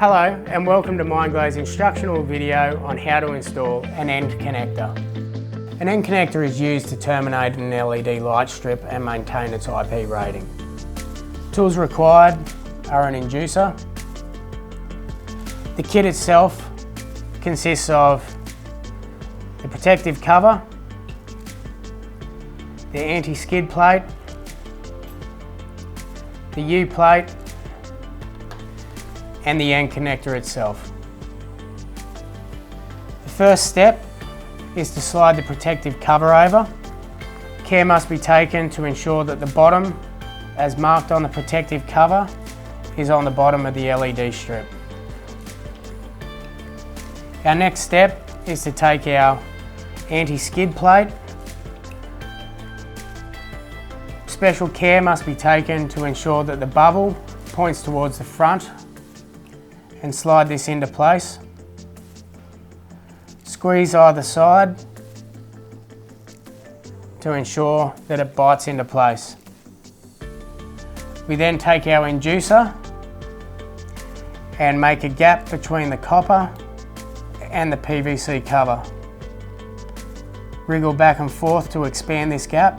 Hello and welcome to x-Glo's instructional video on how to install an end connector. An end connector is used to terminate an LED light strip and maintain its IP rating. Tools required are an inducer. The kit itself consists of the protective cover, the anti-skid plate, the U-plate, and the end connector itself. The first step is to slide the protective cover over. Care must be taken to ensure that the bottom, as marked on the protective cover, is on the bottom of the LED strip. Our next step is to take our anti-skid plate. Special care must be taken to ensure that the bubble points towards the front and slide this into place. Squeeze either side to ensure that it bites into place. We then take our inducer and make a gap between the copper and the PVC cover. Wriggle back and forth to expand this gap.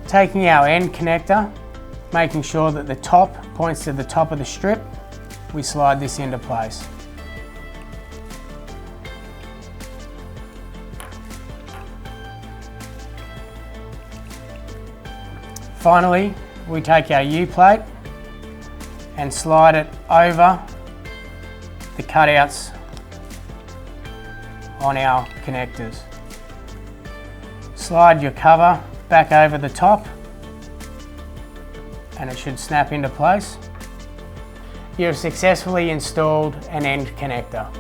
Taking our end connector, making sure that the top points to the top of the strip, we slide this into place. Finally, we take our U-plate and slide it over the cutouts on our connectors. Slide your cover back over the top and it should snap into place. You have successfully installed an end connector.